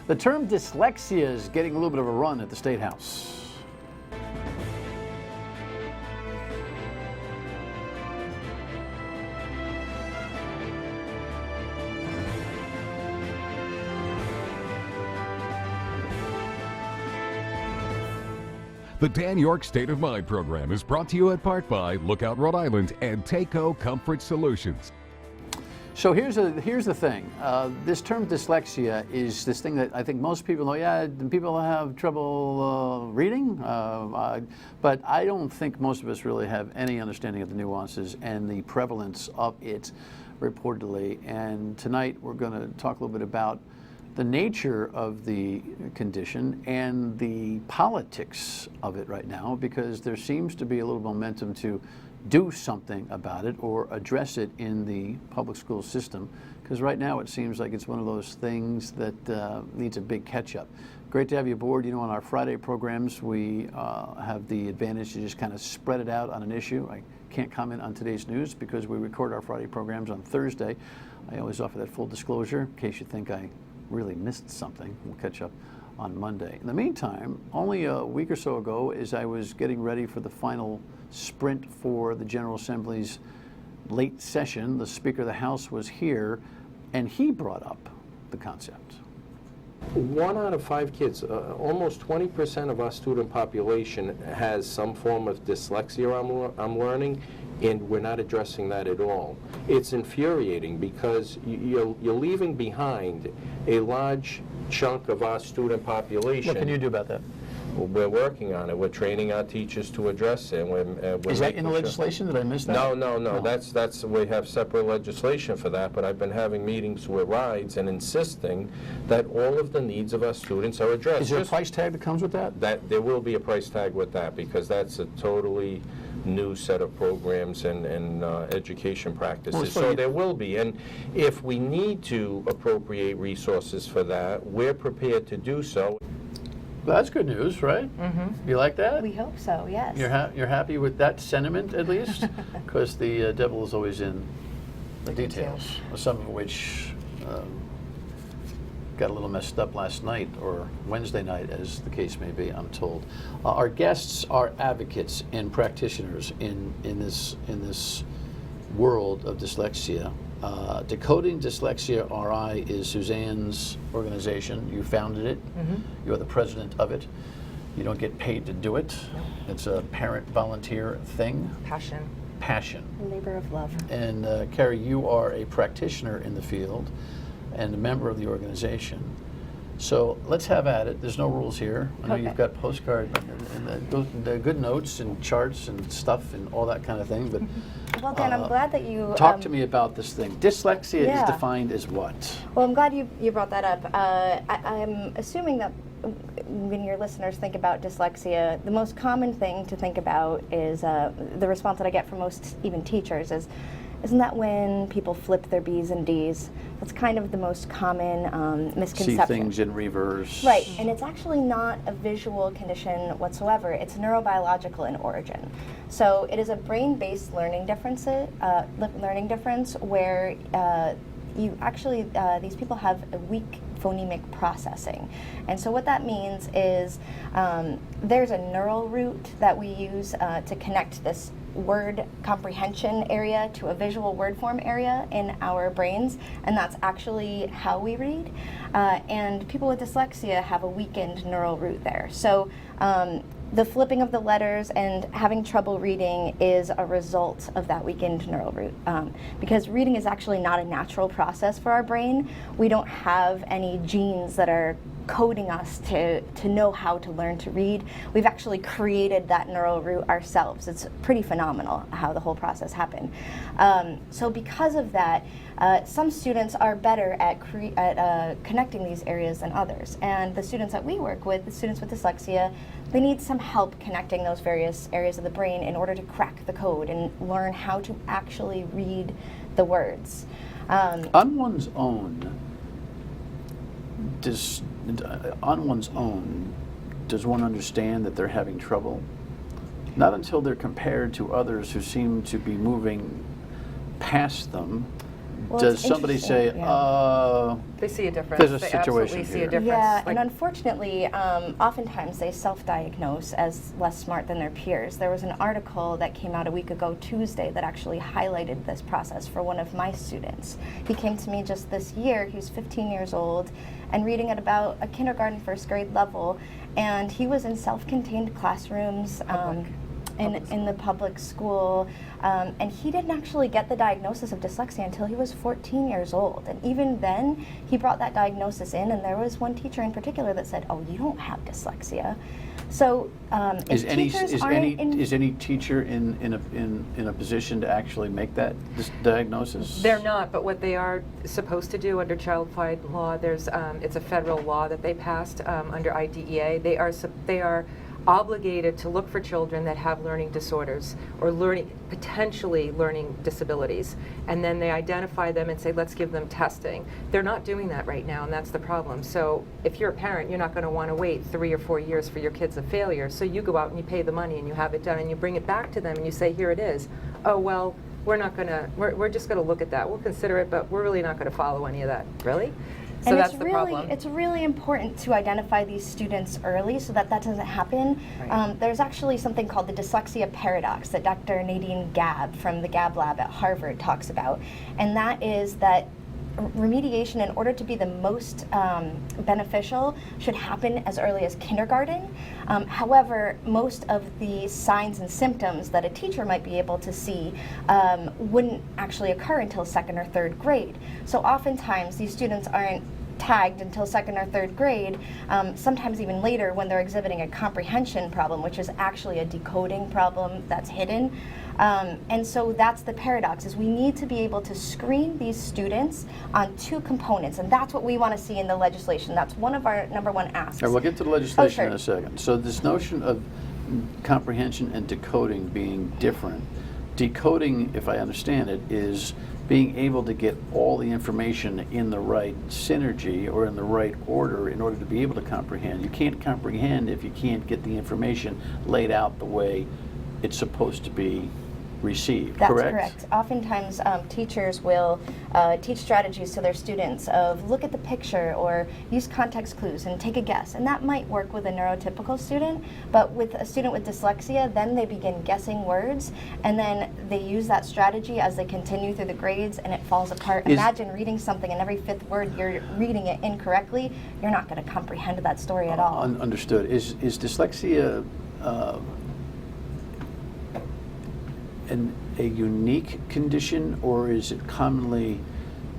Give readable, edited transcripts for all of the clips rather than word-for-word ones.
The term dyslexia is getting a little bit of a run at the State House. The Dan York State of Mind program is brought to you in part by Lookout Rhode Island and Takeo Comfort Solutions. So here's the thing. This term dyslexia is this thing that I think most people know. Yeah, people have trouble reading, but I don't think most of us really have any understanding of the nuances and the prevalence of it, reportedly. And tonight we're going to talk a little bit about the nature of the condition and the politics of it right now, because there seems to be a little momentum to do something about it or address it in the public school system, because right now it seems like it's one of those things that needs a big catch-up. Great to have you aboard. You know, on our Friday programs, we have the advantage to just kind of spread it out on an issue. I can't comment on today's news because we record our Friday programs on Thursday. I always offer that full disclosure in case you think I really missed something. We'll catch up on Monday. In the meantime, only a week or so ago, as I was getting ready for the final sprint for the General Assembly's late session, the Speaker of the House was here, and he brought up the concept. 1 out of 5 kids, almost 20% of our student population has some form of dyslexia I'm learning, and we're not addressing that at all. It's infuriating because you're leaving behind a large chunk of our student population. What can you do about that? We're working on it. We're training our teachers to address it. We're Is that in the legislation? Did I miss that? No. That's we have separate legislation for that. But I've been having meetings with RIDES and insisting that all of the needs of our students are addressed. Is there a price tag that comes with that? That there will be a price tag with that, because that's a totally new set of programs and education practices. So there will be, and if we need to appropriate resources for that, we're prepared to do so. Well, that's good news, right? Mm-hmm. You like that? We hope so, yes. You're happy with that sentiment, at least? Because the devil is always in the details, some of which got a little messed up last night, or Wednesday night, as the case may be, I'm told. Our guests are advocates and practitioners in this world of dyslexia. Decoding Dyslexia Rhode is Suzanne's organization. You founded it. Mm-hmm. You're the president of it. You don't get paid to do it. No. It's a parent volunteer thing. Passion. Labor of love. And Carrie, you are a practitioner in the field and a member of the organization. So let's have at it. There's no rules here. I know you've got postcard and good notes and charts and stuff and all that kind of thing. But well, Dan, I'm glad that you talk to me about this thing. Dyslexia is defined as what? Well, I'm glad you brought that up. I'm assuming that when your listeners think about dyslexia, the most common thing to think about is the response that I get from most even teachers is, isn't that when people flip their B's and D's? That's kind of the most common misconception. See things in reverse. Right, and it's actually not a visual condition whatsoever. It's neurobiological in origin. So it is a brain-based learning difference where you actually, these people have a weak phonemic processing. And so what that means is there's a neural route that we use to connect this word comprehension area to a visual word form area in our brains, and that's actually how we read. And people with dyslexia have a weakened neural route there. So the flipping of the letters and having trouble reading is a result of that weakened neural route. Because reading is actually not a natural process for our brain. We don't have any genes that are coding us to know how to learn to read. We've actually created that neural route ourselves. It's pretty phenomenal how the whole process happened. So because of that, some students are better at connecting these areas than others. And the students that we work with, the students with dyslexia, they need some help connecting those various areas of the brain in order to crack the code and learn how to actually read the words. On one's own, does one understand that they're having trouble? Not until they're compared to others who seem to be moving past them Well, does it's somebody interesting, say, yeah. They see a difference. There's a They situation absolutely see a here. difference. Yeah, Like, and unfortunately, oftentimes they self-diagnose as less smart than their peers. There was an article that came out a week ago Tuesday that actually highlighted this process for one of my students. He came to me just this year. He was 15 years old and reading at about a kindergarten, first grade level, and he was in self-contained classrooms. In the public school, and he didn't actually get the diagnosis of dyslexia until he was 14 years old. And even then, he brought that diagnosis in, and there was one teacher in particular that said, "Oh, you don't have dyslexia." So, is if any teachers is aren't any in- is any teacher in a position to actually make that diagnosis? they're not, but what they are supposed to do under child find law, there's it's a federal law that they passed under IDEA. They are obligated to look for children that have learning disorders or potentially learning disabilities, and then they identify them and say, let's give them testing. They're not doing that right now, and that's the problem. So if you're a parent, you're not going to want to wait 3 or 4 years for your kid's a failure, so you go out and you pay the money and you have it done and you bring it back to them and you say, here it is. Oh, well, we're just going to look at that. We'll consider it, but we're really not going to follow any of that. Really? So and that's the problem. It's really important to identify these students early so that doesn't happen. Right. There's actually something called the dyslexia paradox that Dr. Nadine Gabb from the Gabb Lab at Harvard talks about, and that is that remediation, in order to be the most beneficial, should happen as early as kindergarten. However, most of the signs and symptoms that a teacher might be able to see wouldn't actually occur until 2nd or 3rd grade. So oftentimes these students aren't tagged until 2nd or 3rd grade, sometimes even later when they're exhibiting a comprehension problem, which is actually a decoding problem that's hidden. And so that's the paradox, is we need to be able to screen these students on 2 components, and that's what we want to see in the legislation. That's one of our number 1 asks. All right, we'll get to the legislation sure. in a second. So this notion of comprehension and decoding being different. Decoding, if I understand it, is being able to get all the information in the right synergy or in the right order in order to be able to comprehend. You can't comprehend if you can't get the information laid out the way it's supposed to be received, That's correct? correct. Oftentimes, teachers will teach strategies to their students of look at the picture or use context clues and take a guess. And that might work with a neurotypical student, but with a student with dyslexia, then they begin guessing words, and then they use that strategy as they continue through the grades, and it falls apart. Imagine reading something and every 5th word you're reading it incorrectly. You're not going to comprehend that story at all. Understood. Is dyslexia a unique condition, or is it commonly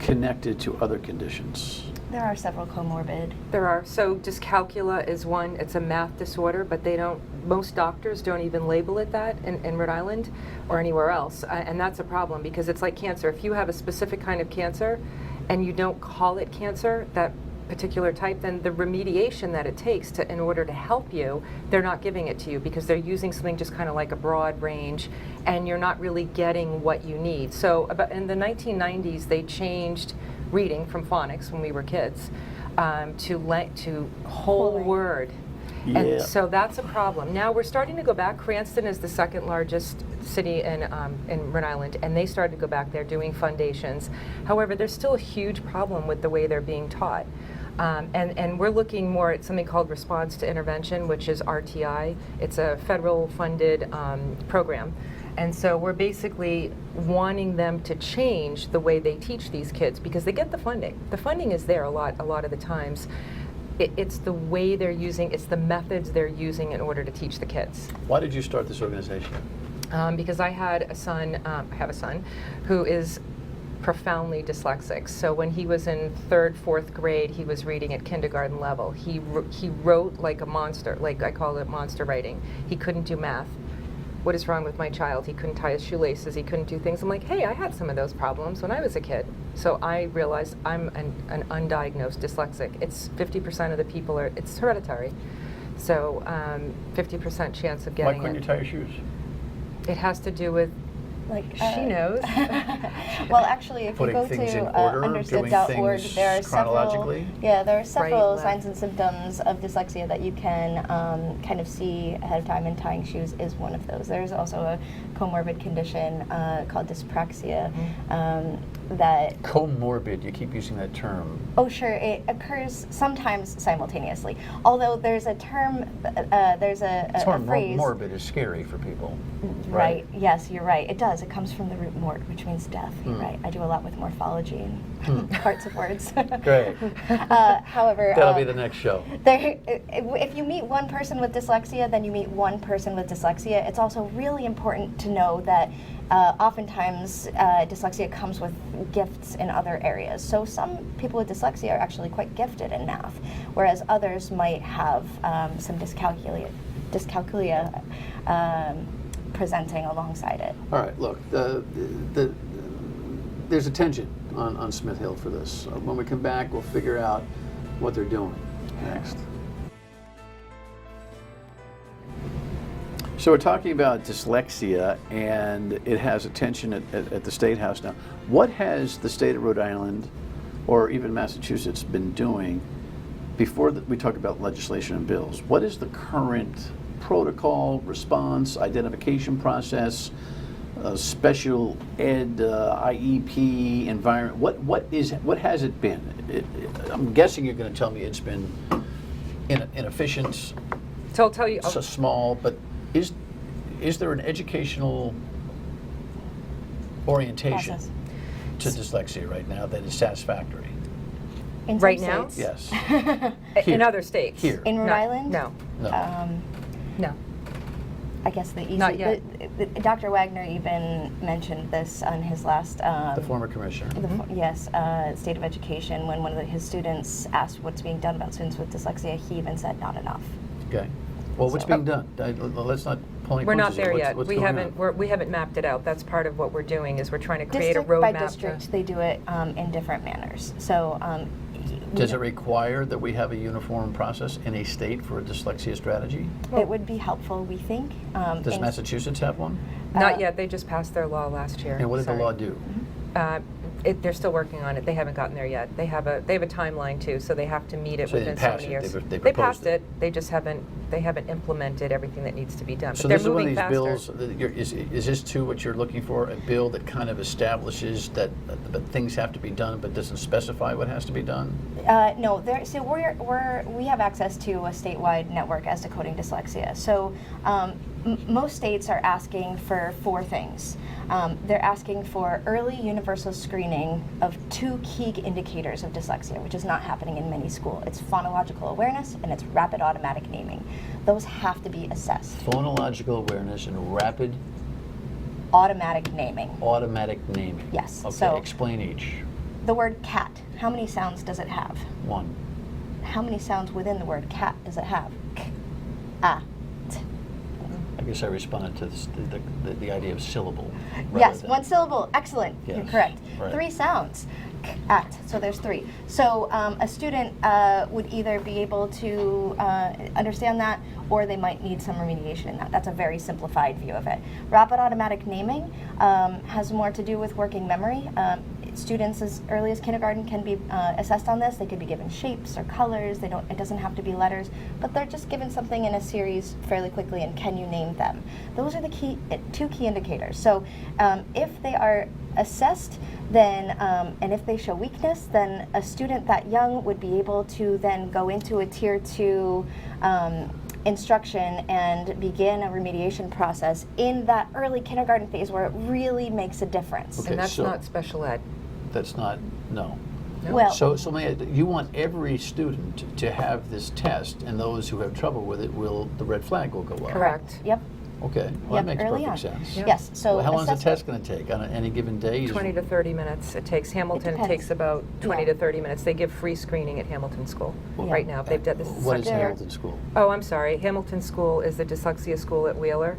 connected to other conditions? There are several comorbid. There are. So dyscalculia is one. It's a math disorder, but most doctors don't even label it that in Rhode Island or anywhere else. And that's a problem, because it's like cancer. If you have a specific kind of cancer and you don't call it cancer, that particular type, then the remediation that it takes in order to help you, they're not giving it to you because they're using something just kind of like a broad range, and you're not really getting what you need. So in the 1990s, they changed reading from phonics when we were kids to whole word. Yeah. And so that's a problem. Now we're starting to go back. Cranston is the 2nd largest city in Rhode Island, and they started to go back there doing foundations. However, there's still a huge problem with the way they're being taught. And we're looking more at something called response to intervention, which is RTI. It's a federal funded program. And so we're basically wanting them to change the way they teach these kids, because they get the funding. The funding is there a lot of the times. It's the way they're using, it's the methods they're using in order to teach the kids. Why did you start this organization? Because I have a son who is profoundly dyslexic. So when he was in 3rd, 4th grade, he was reading at kindergarten level. He wrote like a monster, like I call it monster writing. He couldn't do math. What is wrong with my child? He couldn't tie his shoelaces, he couldn't do things. I'm like, hey, I had some of those problems when I was a kid. So I realized I'm an undiagnosed dyslexic. It's 50% of the people it's hereditary. So 50% chance of getting it. Why couldn't you tie your shoes? It has to do with, she knows. Well, actually, if Putting you go things in to order, understood.org, doing there are things chronologically? several Right, signs and symptoms of dyslexia that you can kind of see ahead of time, and tying shoes is one of those. There's also a comorbid condition called dyspraxia. that Comorbid, you keep using that term. Oh, sure. It occurs sometimes simultaneously. Although there's a term, there's a phrase. Morbid is scary for people. Right. Yes, you're right. It does. It comes from the root mort, which means death. You're right. I do a lot with morphology and parts of words. Great. However, That'll be the next show. If you meet one person with dyslexia, then you meet one person with dyslexia. It's also really important to know that oftentimes dyslexia comes with gifts in other areas. So some people with dyslexia are actually quite gifted in math, whereas others might have some dyscalculia presenting alongside it. All right, look, there's a tension on Smith Hill for this. When we come back, we'll figure out what they're doing next. So we're talking about dyslexia, and it has attention at the State House now. What has the state of Rhode Island, or even Massachusetts, been doing before we talk about legislation and bills? What is the current protocol, response, identification process, special ed, IEP environment? What has it been? I'm guessing you're going to tell me it's been inefficient. So I'll tell you. So small, but is there an educational orientation Process. to dyslexia right now that is satisfactory? In some Right now? states. Yes. In other states. Here. In Rhode No, Island? No. No. No. I guess the easy. Not yet. Dr. Wagner even mentioned this on his last. The former commissioner. Yes, State of Education. When one of his students asked what's being done about students with dyslexia, he even said not enough. Okay. Well, what's being done? Let's not pull any We're not punches here. there What's- yet. what's We going haven't. on? We haven't mapped it out. That's part of what we're doing. Is we're trying to create District a roadmap. by district, they do it in different manners. So. Does it require that we have a uniform process in a state for a dyslexia strategy? It would be helpful, we think. Does Massachusetts have one? Not yet. They just passed their law last year. And what did the Sorry. law do? They're still working on it. They haven't gotten there yet. They have a timeline too, so they have to meet it So they within didn't so pass many it. years. They They proposed passed it. They just haven't implemented everything that needs to be done. So But they're this is one of moving these faster. bills, is this too what you're looking for? A bill that kind of establishes that things have to be done but doesn't specify what has to be done? No, so we have access to a statewide network as Decoding Dyslexia. So most states are asking for 4 things. They're asking for early universal screening of 2 key indicators of dyslexia, which is not happening in many schools. It's phonological awareness and it's rapid automatic naming. Those have to be assessed. Phonological awareness and rapid Automatic naming. automatic naming. Yes, Okay, so- explain each. The word cat, how many sounds does it have? 1. How many sounds within the word cat does it have? K, a, t. I guess I responded to the idea of syllable. rather Yes, than- 1 syllable. Excellent. You're Yes, correct. right. 3 sounds. K, at. So there's 3. So a student would either be able to understand that, or they might need some remediation in that. That's a very simplified view of it. Rapid automatic naming has more to do with working memory. Students as early as kindergarten can be assessed on this. They could be given shapes or colors. It doesn't have to be letters, but they're just given something in a series fairly quickly, and can you name them? Those are the 2 key indicators. So if they are assessed, then and if they show weakness, then a student that young would be able to then go into a tier 2 instruction and begin a remediation process in that early kindergarten phase where it really makes a difference. Okay. And that's so- not special ed. That's not, no. Well, So you want every student to have this test, and those who have trouble with it the red flag will go up. Correct. Yep. Okay, well, Yep, that makes early perfect on. sense. Yep. Yes. So Well, how long is the assessment- test going to take on any given day? 20 to 30 minutes. It takes Hamilton. It depends. takes about 20 Yeah. to 30 minutes. They give free screening at Hamilton School Yeah. right now. They've done this. What is such a- Hamilton School? Oh, I'm sorry. Hamilton School is the dyslexia school at Wheeler.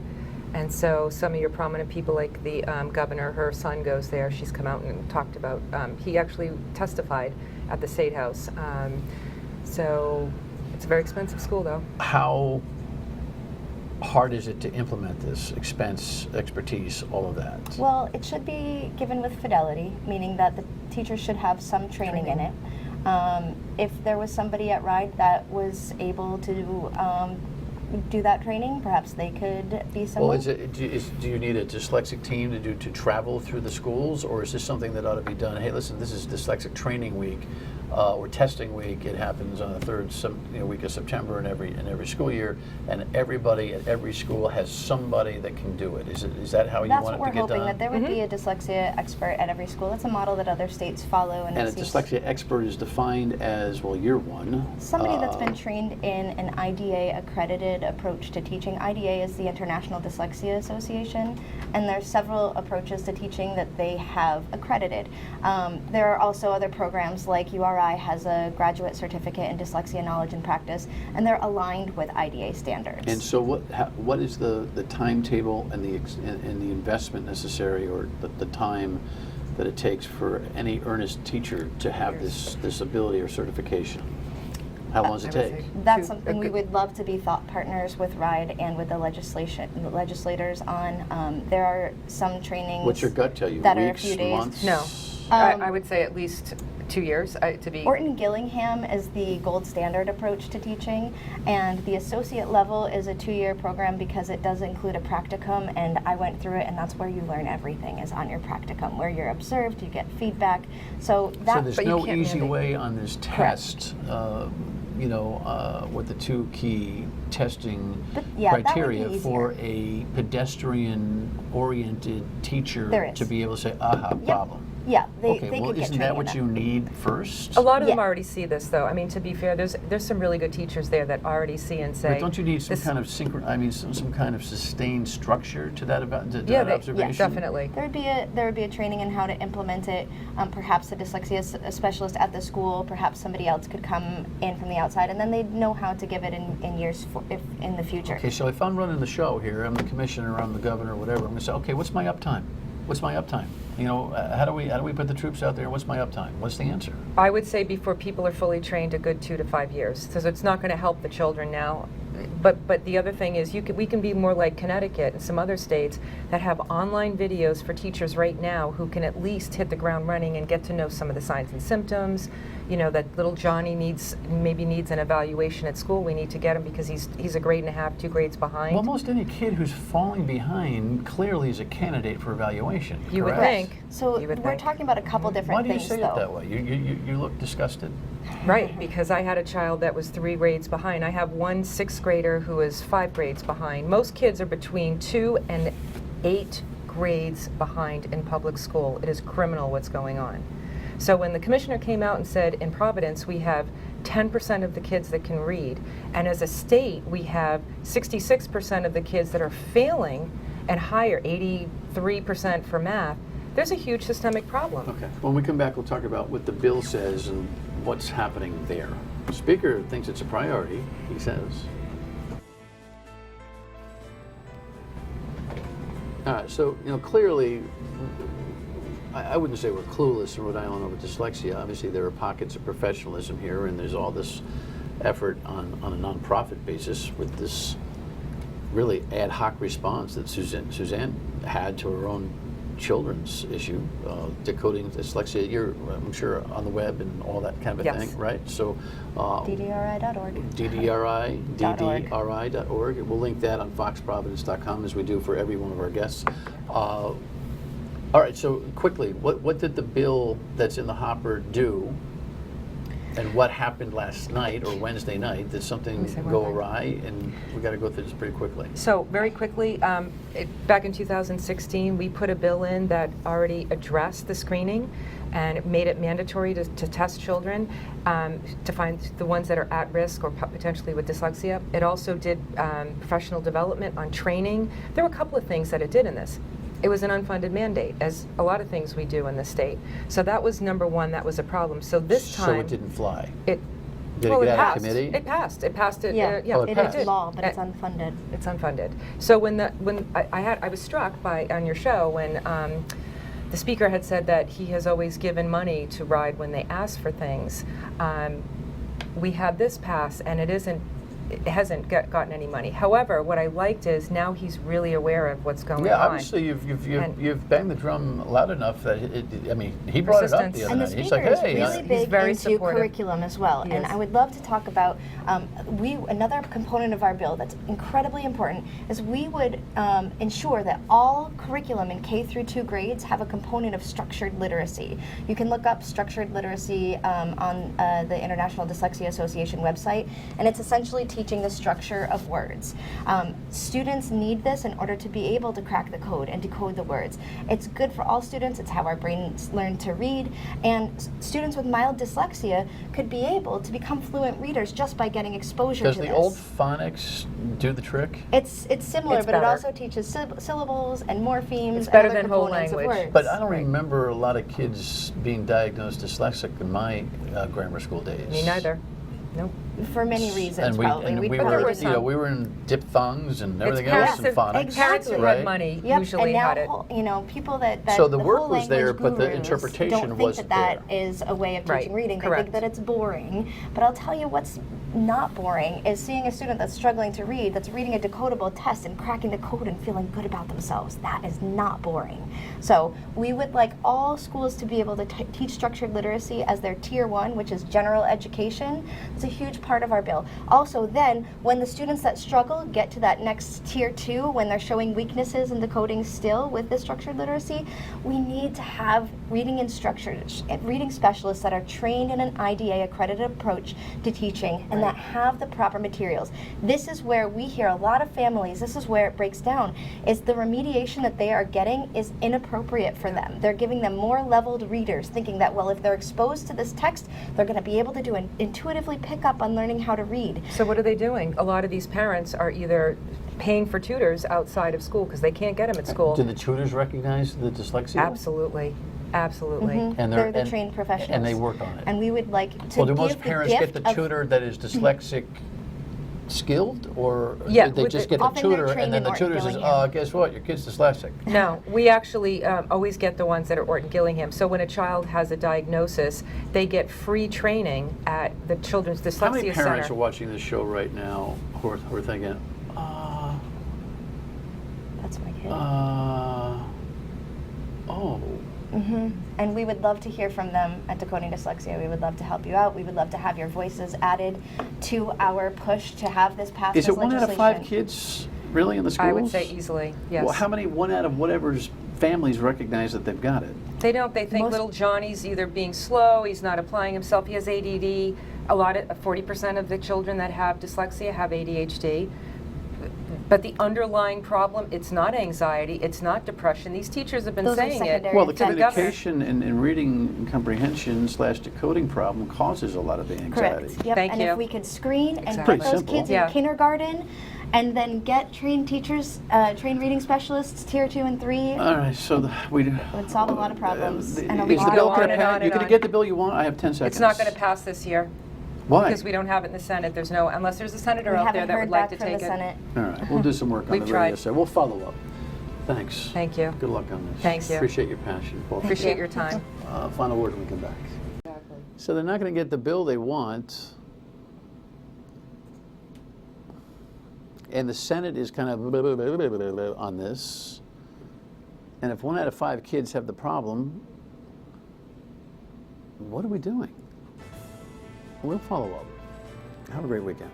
And so some of your prominent people like the governor, her son goes there. She's come out and talked about, he actually testified at the State House. So it's a very expensive school though. How hard is it to implement this? Expense, expertise, all of that? Well, it should be given with fidelity, meaning that the teacher should have some training in it. If there was somebody at RIDE that was able to do that training, perhaps they could be someone. Well, do you need a dyslexic team to travel through the schools, or is this something that ought to be done? Hey, listen, this is dyslexic training week or testing week. It happens on the third week of September in every school year, and everybody at every school has somebody that can do it. Is that how you That's want what it to we're get hoping, done? that there would be a dyslexia expert at every school. It's a model that other states follow. And a dyslexia expert is defined as, well, you're one. Somebody that's been trained in an IDA accredited approach to teaching. IDA is the International Dyslexia Association, and there's several approaches to teaching that they have accredited. There are also other programs like URI has a graduate certificate in dyslexia knowledge and practice, and they're aligned with IDA standards. And so what is the timetable and the investment necessary, or the time that it takes for any earnest teacher to have this ability or certification? How long does it take? That's something we would love to be thought partners with RIDE and with the legislators on. There are some trainings. What's your gut tell you? That Weeks, are a few days. months? No. I would say at least 2 years to be. Orton Gillingham is the gold standard approach to teaching, and the associate level is a 2-year program because it does include a practicum, and I went through it, and that's where you learn everything, is on your practicum, where you're observed, you get feedback. So there's no easy way on this test. What the 2 key testing criteria for a pedestrian-oriented teacher to be able to say, aha, problem. Yeah, they okay, could get isn't that what you need first? A lot of them already see this, though. I mean, to be fair, there's some really good teachers there that already see and say. But don't you need some kind of some kind of sustained structure to that that observation? Yeah, definitely. There would be a training in how to implement it. Perhaps a dyslexia specialist at the school. Perhaps somebody else could come in from the outside, and then they'd know how to give it in years in the future. Okay, so if I'm running the show here, I'm the commissioner, I'm the governor, whatever. I'm going to say, okay, what's my uptime? What's my uptime? How do we put the troops out there? What's my uptime? What's the answer? I would say before people are fully trained, a good 2 to 5 years. So it's not going to help the children now. But the other thing is we can be more like Connecticut and some other states that have online videos for teachers right now who can at least hit the ground running and get to know some of the signs and symptoms. That little Johnny maybe needs an evaluation at school. We need to get him because he's a grade and a half, 2 grades behind. Well, most any kid who's falling behind clearly is a candidate for evaluation. You correct? would think. So we're talking about a couple different things. Why do you say it that way? You look disgusted. Right, because I had a child that was 3 grades behind. I have one 6th grader who is 5 grades behind. Most kids are between 2 and 8 grades behind in public school. It is criminal what's going on. So when the commissioner came out and said, in Providence, we have 10% of the kids that can read, and as a state, we have 66% of the kids that are failing and higher, 83% for math, there's a huge systemic problem. Okay. When we come back, we'll talk about what the bill says and what's happening there. The Speaker thinks it's a priority, he says. All right, so, clearly, I wouldn't say we're clueless in Rhode Island over dyslexia. Obviously, there are pockets of professionalism here, and there's all this effort on a nonprofit basis with this really ad hoc response that Suzanne had to her own children's issue, Decoding Dyslexia. You're, I'm sure, on the web and all that kind of a thing, right? So, DDRI.org. DDRI.org. We'll link that on foxprovidence.com as we do for every one of our guests. All right, so quickly, what did the bill that's in the hopper do, and what happened last night or Wednesday night? Did something go awry? And we got to go through this pretty quickly. So very quickly, back in 2016, we put a bill in that already addressed the screening and it made it mandatory to test children to find the ones that are at risk or potentially with dyslexia. It also did professional development on training. There were a couple of things that it did in this. It was an unfunded mandate, as a lot of things we do in the state. So that was number one. That was a problem. So this time, so it didn't fly. Did it get out of committee? It passed. It passed. It is law, but it's unfunded. It's unfunded. So when I was struck by on your show when the speaker had said that he has always given money to RIDE when they ask for things. We had this pass, and it isn't gotten any money. However, what I liked is now he's really aware of what's going Yeah, on. obviously you've banged the drum loud enough that I mean, he brought it up Persistence. the other And the night. He's speaker like, is hey, really He's big very into supportive. curriculum as well. He And is. I would love to talk about another component of our bill that's incredibly important is we would ensure that all curriculum in K through 2 grades have a component of structured literacy. You can look up structured literacy on the International Dyslexia Association website, and it's essentially teaching the structure of words. Students need this in order to be able to crack the code and decode the words. It's good for all students. It's how our brains learn to read, and students with mild dyslexia could be able to become fluent readers just by getting exposure does to the this. old phonics do the trick? It's similar, It's but it better. also teaches syllables and morphemes It's and better other than whole components of language. words. But I don't remember a lot of kids being diagnosed dyslexic in my grammar school days. Me neither. Nope. For many reasons, And we, probably. and We we But there were, were you know, some. we were in diphthongs and everything parents else in that- phonics. Parents who right? had money Yep, usually and now, had it. you know, people that So the work whole was there, language but the gurus interpretation don't think wasn't that there. is a way of Right, teaching reading. They correct. think that it's boring. But I'll tell you what's not boring is seeing a student that's struggling to read, that's reading a decodable test and cracking the code and feeling good about themselves. That is not boring. So we would like all schools to be able to teach structured literacy as their tier 1, which is general education. It's a huge part of our bill. Also then, when the students that struggle get to that next tier 2, when they're showing weaknesses in decoding still with the structured literacy, we need to have reading instructors, reading specialists that are trained in an IDA accredited approach to teaching and that have the proper materials. This is where we hear a lot of families, this is where it breaks down, is the remediation that they are getting is inappropriate for them. They're giving them more leveled readers, thinking that, well, if they're exposed to this text, they're going to be able to intuitively pick up on learning how to read. So what are they doing? A lot of these parents are either paying for tutors outside of school because they can't get them at school. Do the tutors recognize the dyslexia? Absolutely. Absolutely. And They're the and- trained professionals. And they work on it. And we would like to Well, do give most the parents gift get the of- tutor that is dyslexic skilled, or Yeah, did they with just the- get the Often they're tutor trained and then in the tutor Orton says, Gillingham. guess what, your kid's dyslexic? No, we actually always get the ones that are Orton Gillingham. So when a child has a diagnosis, they get free training at the Children's Dyslexia How many parents Center. are watching this show right now who are thinking, That's my kid. oh, And we would love to hear from them at Decoding Dyslexia. We would love to help you out. We would love to have your voices added to our push to have this pass is as it 1 out of 5 legislation. kids really in the schools? I would say easily, yes. Well, how many 1 out of whatever's families recognize that they've got it? They don't. They think Most- little Johnny's either being slow, he's not applying himself, he has ADD. A lot of 40% of the children that have dyslexia have ADHD. But the underlying problem, it's not anxiety, it's not depression. These teachers have been Those are saying it. secondary. Well, the to the governor. communication and reading comprehension / decoding problem causes a lot of the anxiety. Correct. Yep. Thank and you. if we could screen and Exactly. get those Pretty kids simple. Yeah. in kindergarten and then get trained teachers, trained reading specialists, tier 2 and 3, All right, so we it would solve a lot of problems. and a is the lot bill of going to on and pass? on You're and going to on. get the bill you want? I have 10 seconds. It's not going to pass this year. Why? Because we don't have it in the Senate. There's no, unless there's a senator we out there haven't that heard would like back to from take the it. Senate. All right, we'll do some work on We've the radio tried. side. We'll follow up. Thanks. Thank you. Good luck on this. Thank you. Appreciate your passion. Both of you. Appreciate your time. Final word when we come back. Exactly. So they're not going to get the bill they want. And the Senate is kind of on this. And if 1 out of 5 kids have the problem, what are we doing? We'll follow up. Have a great weekend.